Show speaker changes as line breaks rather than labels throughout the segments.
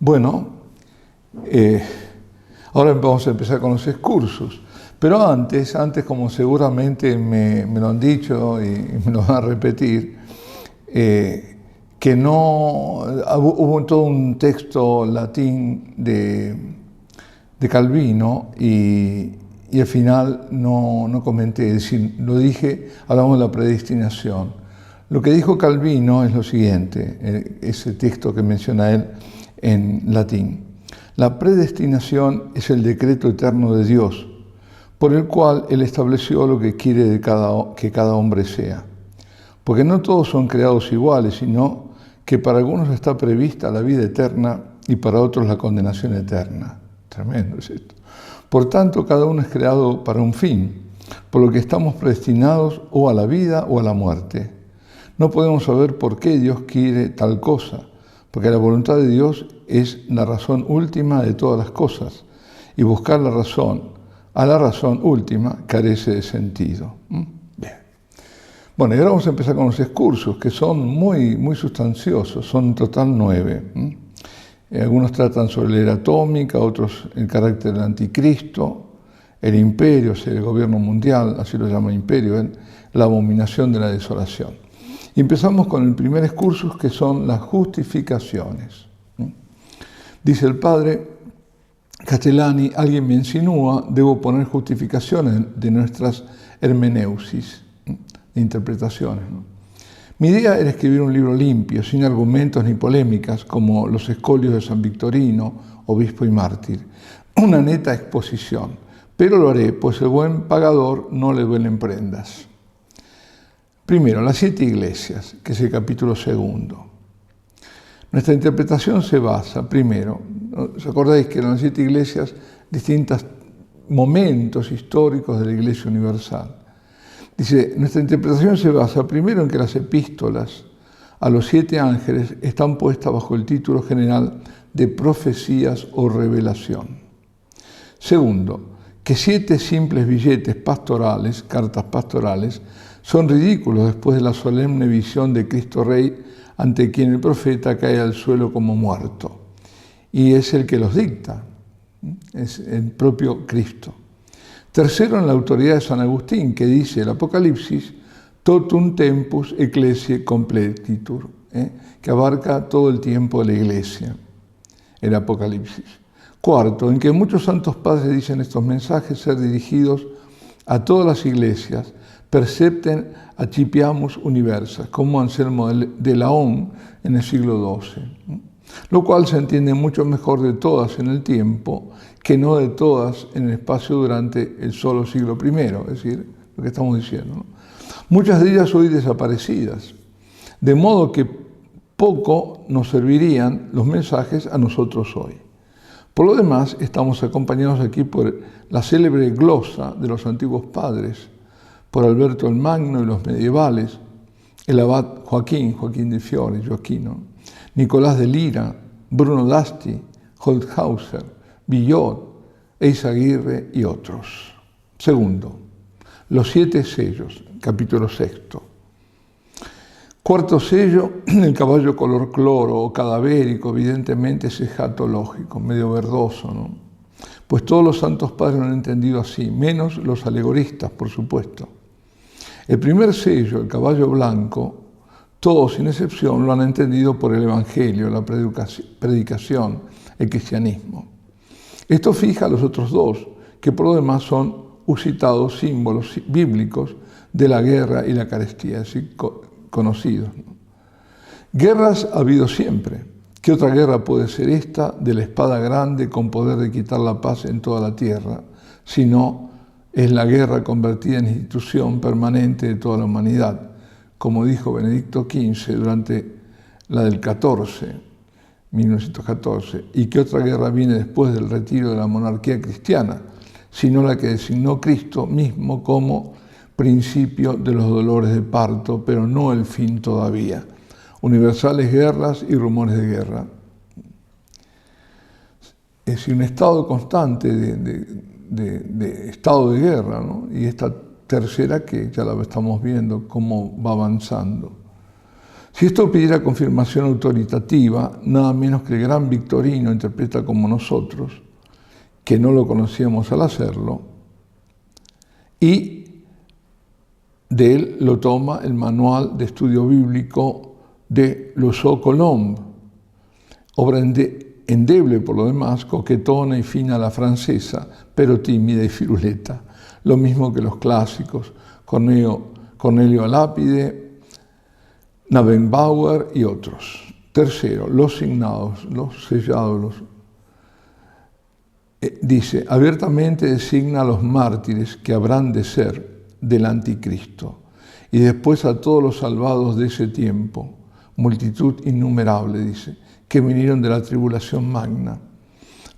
Bueno, ahora vamos a empezar con los excursus, pero antes como seguramente me lo han dicho y me lo van a repetir, que no hubo todo un texto latín de Calvino y al final no comenté, es decir, lo dije, hablamos de la predestinación. Lo que dijo Calvino es lo siguiente, ese texto que menciona él en latín. La predestinación es el decreto eterno de Dios, por el cual Él estableció lo que quiere que cada hombre sea. Porque no todos son creados iguales, sino que para algunos está prevista la vida eterna y para otros la condenación eterna. Tremendo es esto. Por tanto, cada uno es creado para un fin, por lo que estamos predestinados o a la vida o a la muerte. No podemos saber por qué Dios quiere tal cosa, porque la voluntad de Dios es la razón última de todas las cosas, y buscar la razón a la razón última carece de sentido. Bien. Bueno, y ahora vamos a empezar con los excursus, que son muy sustanciosos, son en total 9. Algunos tratan sobre la era atómica, otros el carácter del anticristo, el imperio, o sea, el gobierno mundial, así lo llama imperio, la abominación de la desolación. Y empezamos con el primer excursus, que son las justificaciones. Dice el padre Castellani: alguien me insinúa, debo poner justificaciones de nuestras hermeneusis, de interpretaciones. Mi idea era escribir un libro limpio, sin argumentos ni polémicas, como los escolios de San Victorino, obispo y mártir. Una neta exposición, pero lo haré, pues el buen pagador no le duelen prendas. Primero, las 7 iglesias, que es el capítulo 2. Nuestra interpretación se basa, primero, ¿os acordáis que eran las 7 iglesias distintos momentos históricos de la Iglesia Universal? Dice, nuestra interpretación se basa primero en que las epístolas a los 7 ángeles están puestas bajo el título general de profecías o revelación. Segundo, que 7 simples billetes pastorales, cartas pastorales, son ridículos después de la solemne visión de Cristo Rey, ante quien el profeta cae al suelo como muerto. Y es el que los dicta, es el propio Cristo. Tercero, en la autoridad de San Agustín, que dice el Apocalipsis, totum tempus ecclesiae completitur, que abarca todo el tiempo de la Iglesia, el Apocalipsis. Cuarto, en que muchos santos padres dicen estos mensajes ser dirigidos a todas las iglesias, percepten accipiamus universas, como Anselmo de Laón en el siglo XII, lo cual se entiende mucho mejor de todas en el tiempo que no de todas en el espacio durante el solo siglo I, es decir, lo que estamos diciendo, ¿no? Muchas de ellas hoy desaparecidas, de modo que poco nos servirían los mensajes a nosotros hoy. Por lo demás, estamos acompañados aquí por la célebre glosa de los antiguos padres, por Alberto el Magno y los medievales, el abad Joaquín de Fiore, Joaquino, Nicolás de Lira, Bruno d'Asti, Holthauser, Villot, Eizaguirre y otros. Segundo, los 7 sellos, capítulo 6. Cuarto sello, el caballo color cloro o cadavérico, evidentemente es escatológico, medio verdoso, ¿no? Pues todos los santos padres lo han entendido así, menos los alegoristas, por supuesto. El primer sello, el caballo blanco, todos sin excepción lo han entendido por el Evangelio, la predicación, el cristianismo. Esto fija a los otros 2, que por lo demás son usitados símbolos bíblicos de la guerra y la carestía, es decir, conocidos. Guerras ha habido siempre. ¿Qué otra guerra puede ser esta de la espada grande con poder de quitar la paz en toda la tierra, si no es la guerra convertida en institución permanente de toda la humanidad, como dijo Benedicto XV durante la del 1914, y qué otra guerra viene después del retiro de la monarquía cristiana, sino la que designó Cristo mismo como principio de los dolores de parto, pero no el fin todavía. Universales guerras y rumores de guerra. Es decir, un estado constante de estado de guerra, ¿no? Y esta tercera que ya la estamos viendo cómo va avanzando. Si esto pidiera confirmación autoritativa, nada menos que el gran Victorino interpreta como nosotros, que no lo conocíamos al hacerlo, y de él lo toma el Manual de Estudio Bíblico de Lusseau-Colomb, obra endeble por lo demás, coquetona y fina a la francesa, pero tímida y firuleta, lo mismo que los clásicos, Cornelio Lápide, Navenbauer y otros. Tercero, los signados, los sellados, dice, abiertamente designa a los mártires que habrán de ser del anticristo, y después a todos los salvados de ese tiempo, multitud innumerable, dice, que vinieron de la tribulación magna,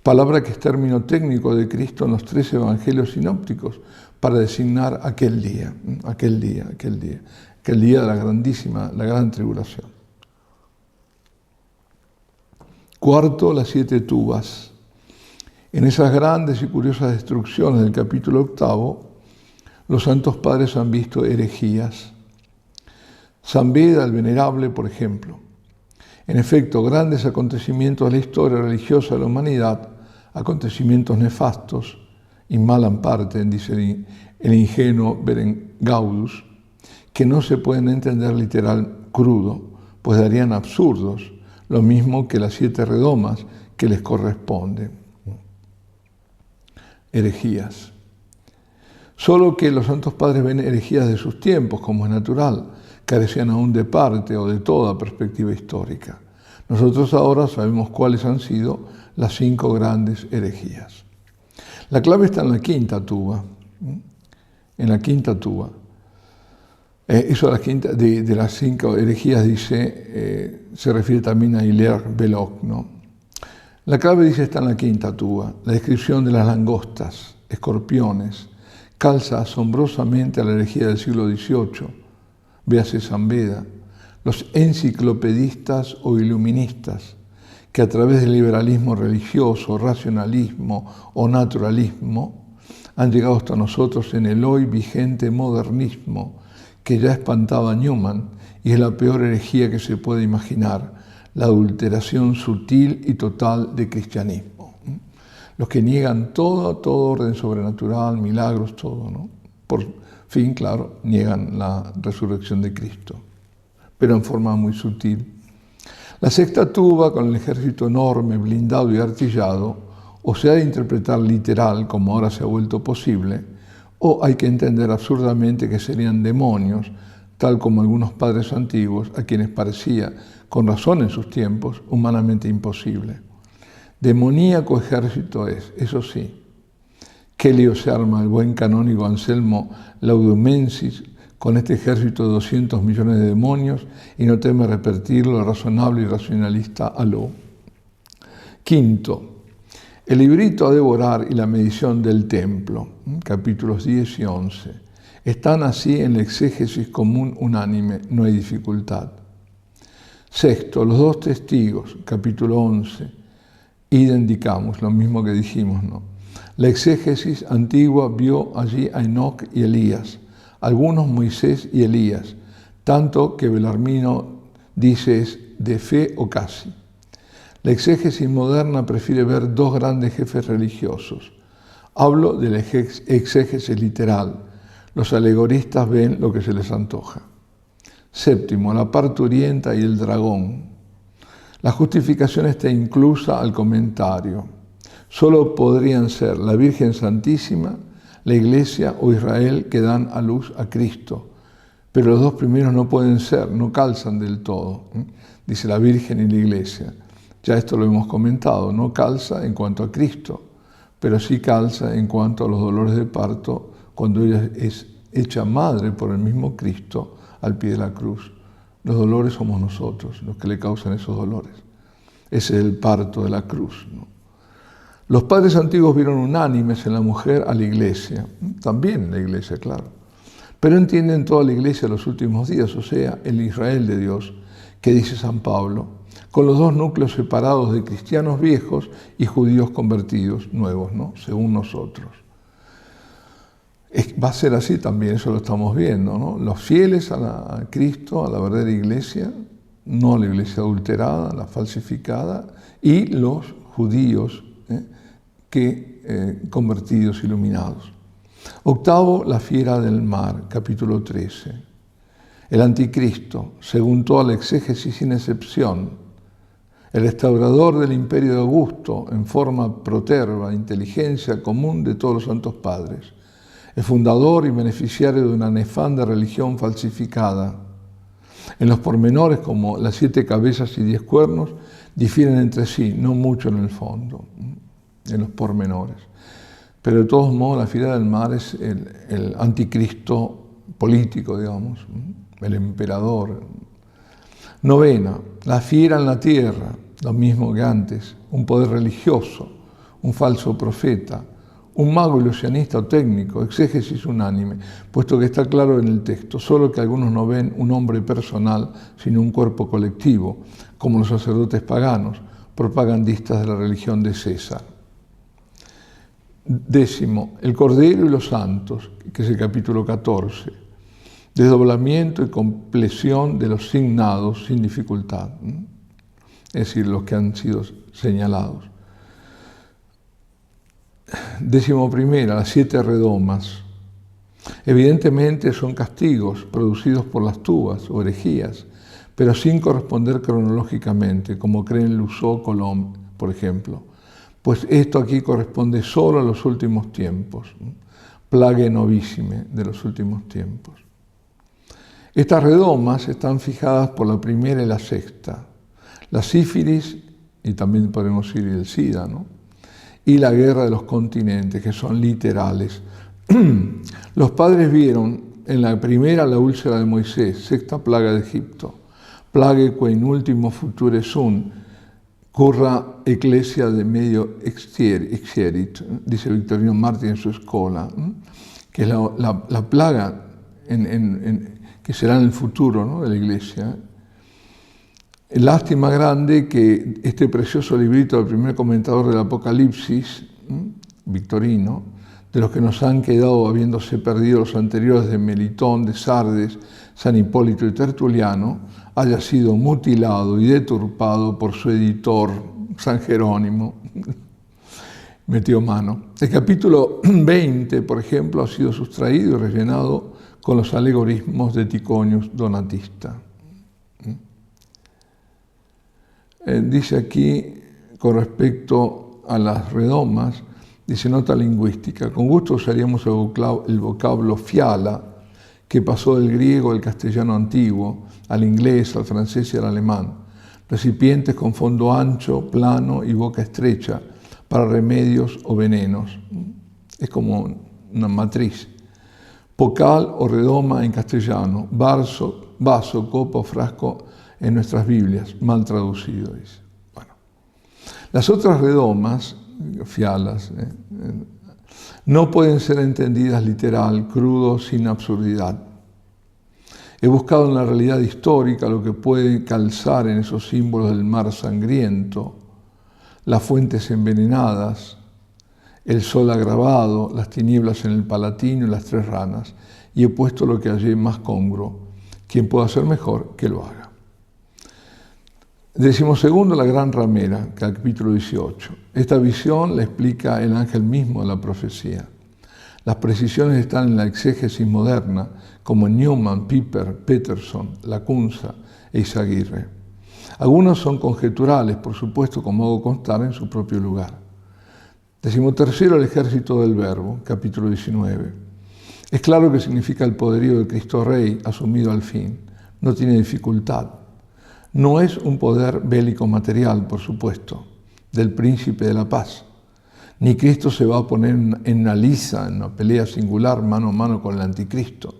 palabra que es término técnico de Cristo en los 3 evangelios sinópticos para designar aquel día de la gran tribulación. Cuarto, las 7 tubas. En esas grandes y curiosas destrucciones del capítulo 8, los santos padres han visto herejías. San Beda el Venerable, por ejemplo. En efecto, grandes acontecimientos de la historia religiosa de la humanidad, acontecimientos nefastos, in malam partem, dice el ingenuo Berengaudus, que no se pueden entender literal crudo, pues darían absurdos, lo mismo que las 7 redomas que les corresponden. Herejías. Solo que los santos padres ven herejías de sus tiempos, como es natural, carecían aún de parte o de toda perspectiva histórica. Nosotros ahora sabemos cuáles han sido las 5 grandes herejías. La clave está en la quinta tuba. En la quinta tuba. Eso de las 5 herejías dice, se refiere también a Hilaire Belloc, ¿no? La clave, dice, está en la quinta tuba. La descripción de las langostas, escorpiones, calza asombrosamente a la herejía del siglo XVIII. Véase San Beda, los enciclopedistas o iluministas, que a través del liberalismo religioso, racionalismo o naturalismo, han llegado hasta nosotros en el hoy vigente modernismo, que ya espantaba a Newman, y es la peor herejía que se puede imaginar, la adulteración sutil y total del cristianismo. Los que niegan todo orden sobrenatural, milagros, todo, ¿no? Por fin, claro, niegan la resurrección de Cristo, pero en forma muy sutil. La sexta tuba, con el ejército enorme, blindado y artillado, o se ha de interpretar literal, como ahora se ha vuelto posible, o hay que entender absurdamente que serían demonios, tal como algunos padres antiguos, a quienes parecía, con razón en sus tiempos, humanamente imposible. Demoníaco ejército es, eso sí. Qué lío se arma el buen canónigo Anselmo Laudumensis con este ejército de 200 millones de demonios y no teme repetirlo razonable y racionalista aló. Quinto, el librito a devorar y la medición del templo, capítulos 10 y 11, están así en la exégesis común unánime, no hay dificultad. Sexto, los 2 testigos, capítulo 11, identicamos, lo mismo que dijimos, ¿no? La exégesis antigua vio allí a Enoc y Elías, algunos Moisés y Elías, tanto que Belarmino dice es de fe o casi. La exégesis moderna prefiere ver 2 grandes jefes religiosos. Hablo de la exégesis literal. Los alegoristas ven lo que se les antoja. Séptimo, la parturienta y el dragón. La justificación está inclusa al comentario. Solo podrían ser la Virgen Santísima, la Iglesia o Israel que dan a luz a Cristo. Pero los 2 primeros no pueden ser, no calzan del todo. Dice la Virgen y la Iglesia. Ya esto lo hemos comentado, no calza en cuanto a Cristo, pero sí calza en cuanto a los dolores de parto cuando ella es hecha madre por el mismo Cristo al pie de la cruz. Los dolores somos nosotros, los que le causan esos dolores. Ese es el parto de la cruz, ¿no? Los padres antiguos vieron unánimes en la mujer a la Iglesia, también la Iglesia, claro, pero entienden toda la Iglesia de los últimos días, o sea, el Israel de Dios, que dice San Pablo, con los 2 núcleos separados de cristianos viejos y judíos convertidos nuevos, ¿no? Según nosotros. Va a ser así también, eso lo estamos viendo, ¿no? Los fieles a Cristo, a la verdadera Iglesia, no la iglesia adulterada, la falsificada, y los judíos convertidos, iluminados. Octavo, la fiera del mar, capítulo 13. El anticristo, según toda la exégesis sin excepción, el restaurador del imperio de Augusto en forma proterva, inteligencia común de todos los santos padres, el fundador y beneficiario de una nefanda religión falsificada. En los pormenores, como las 7 cabezas y 10 cuernos, difieren entre sí, no mucho en el fondo, en los pormenores. Pero de todos modos, la fiera del mar es el anticristo político, digamos, el emperador. Novena, la fiera en la tierra, lo mismo que antes, un poder religioso, un falso profeta, un mago ilusionista o técnico, exégesis unánime, puesto que está claro en el texto, solo que algunos no ven un hombre personal, sino un cuerpo colectivo, como los sacerdotes paganos, propagandistas de la religión de César. Décimo, el Cordero y los santos, que es el capítulo 14, desdoblamiento y compleción de los signados sin dificultad, es decir, los que han sido señalados. Décimo primera, las 7 redomas. Evidentemente son castigos producidos por las tubas o herejías, pero sin corresponder cronológicamente, como creen Lusso, Colomb, por ejemplo. Pues esto aquí corresponde solo a los últimos tiempos, plague novissime de los últimos tiempos. Estas redomas están fijadas por la primera y la sexta, la sífilis, y también podemos ir el SIDA, ¿no? Y la guerra de los continentes, que son literales. Los padres vieron en la primera la úlcera de Moisés, sexta plaga de Egipto, plague que in ultimo future sunt, curra ecclesia de medio exierit, dice Victorino Martín en su escola, que es la plaga que será en el futuro, ¿no?, de la iglesia. Lástima grande que este precioso librito del primer comentador del Apocalipsis, Victorino, de los que nos han quedado habiéndose perdido los anteriores de Melitón, de Sardes, San Hipólito y Tertuliano, haya sido mutilado y deturpado por su editor, San Jerónimo. Metió mano. El capítulo 20, por ejemplo, ha sido sustraído y rellenado con los alegorismos de Ticonius Donatista. Dice aquí, con respecto a las redomas, dice nota lingüística, con gusto usaríamos el vocablo fiala, que pasó del griego al castellano antiguo, al inglés, al francés y al alemán, recipientes con fondo ancho, plano y boca estrecha, para remedios o venenos. Es como una matriz. Pocal o redoma en castellano, vaso, copa o frasco en nuestras Biblias, mal traducido, dice. Bueno, las otras redomas, fialas, no pueden ser entendidas literal, crudo, sin absurdidad. He buscado en la realidad histórica lo que puede calzar en esos símbolos del mar sangriento, las fuentes envenenadas, el sol agravado, las tinieblas en el Palatino y las 3 ranas, y he puesto lo que hallé más congruo. Quien pueda hacer mejor, que lo haga. 12º, la gran ramera, capítulo 18. Esta visión la explica el ángel mismo de la profecía. Las precisiones están en la exégesis moderna, como Newman, Piper, Peterson, Lacunza e Izaguirre. Algunos son conjeturales, por supuesto, como hago constar en su propio lugar. 13º, el ejército del Verbo, capítulo 19. Es claro que significa el poderío de Cristo Rey asumido al fin. No tiene dificultad. No es un poder bélico material, por supuesto, del príncipe de la paz. Ni Cristo se va a poner en una liza, en una pelea singular, mano a mano con el anticristo,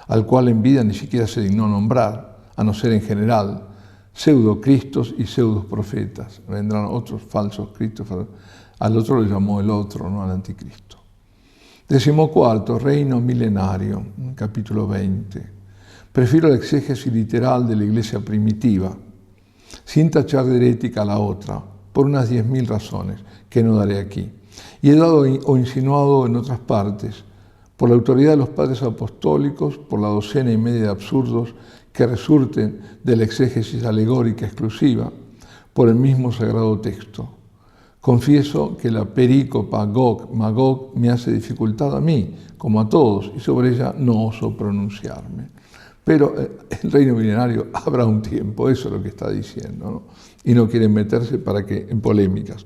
al cual en vida ni siquiera se dignó nombrar, a no ser en general, pseudocristos y pseudoprofetas. Vendrán otros falsos cristos, al otro le llamó el otro, no al anticristo. 14º, reino milenario, capítulo 20. Prefiero la exégesis literal de la iglesia primitiva, sin tachar de herética a la otra, por unas 10.000 razones, que no daré aquí. Y he dado o insinuado en otras partes, por la autoridad de los padres apostólicos, por la 12 y media de absurdos que resulten de la exégesis alegórica exclusiva por el mismo sagrado texto. Confieso que la perícopa Gog-Magog me hace dificultad a mí, como a todos, y sobre ella no oso pronunciarme. Pero el reino milenario habrá un tiempo, eso es lo que está diciendo, ¿no? Y no quieren meterse en polémicas.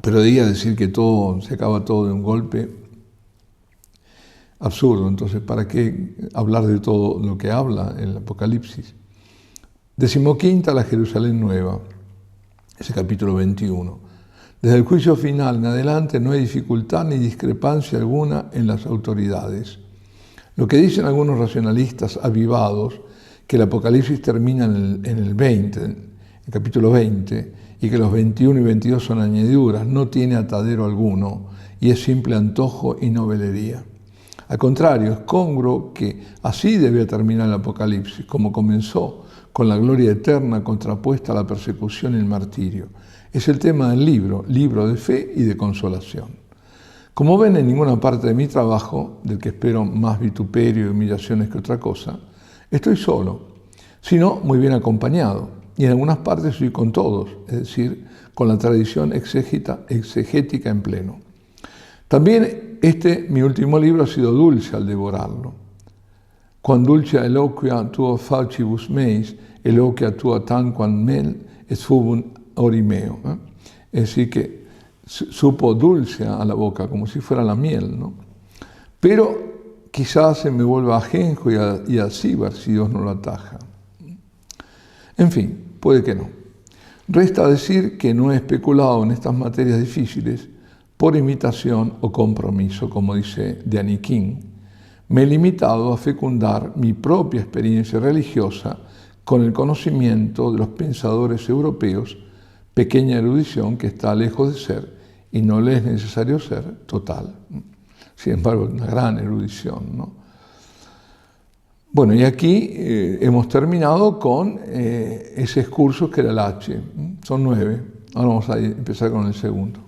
Pero de ahí a decir que todo se acaba todo de un golpe, absurdo. Entonces, ¿para qué hablar de todo lo que habla el Apocalipsis? 15ª, la Jerusalén Nueva, ese capítulo 21. Desde el juicio final en adelante no hay dificultad ni discrepancia alguna en las autoridades. Lo que dicen algunos racionalistas avivados, que el Apocalipsis termina en el 20, en el capítulo 20, y que los 21 y 22 son añadiduras, no tiene atadero alguno y es simple antojo y novelería. Al contrario, es congruo que así debe terminar el Apocalipsis, como comenzó, con la gloria eterna contrapuesta a la persecución y el martirio. Es el tema del libro de fe y de consolación. Como ven, en ninguna parte de mi trabajo, del que espero más vituperio y humillaciones que otra cosa, estoy solo, sino muy bien acompañado, y en algunas partes estoy con todos, es decir, con la tradición exegética en pleno. También mi último libro ha sido dulce al devorarlo. Quam dulcia eloquia tuo facibus meis, eloquia tua tanquam mel, et fubum orimeo. Es decir, que supo dulce a la boca, como si fuera la miel, ¿no? Pero quizás se me vuelva ajenjo y acíbar si Dios no lo ataja. En fin, puede que no. Resta decir que no he especulado en estas materias difíciles por imitación o compromiso, como dice Daniquín. Me he limitado a fecundar mi propia experiencia religiosa con el conocimiento de los pensadores europeos, pequeña erudición que está lejos de ser y no le es necesario ser total. Sin embargo, una gran erudición, ¿no? Bueno, y aquí hemos terminado con ese excursus que era el H. Son 9. Ahora vamos a empezar con el segundo.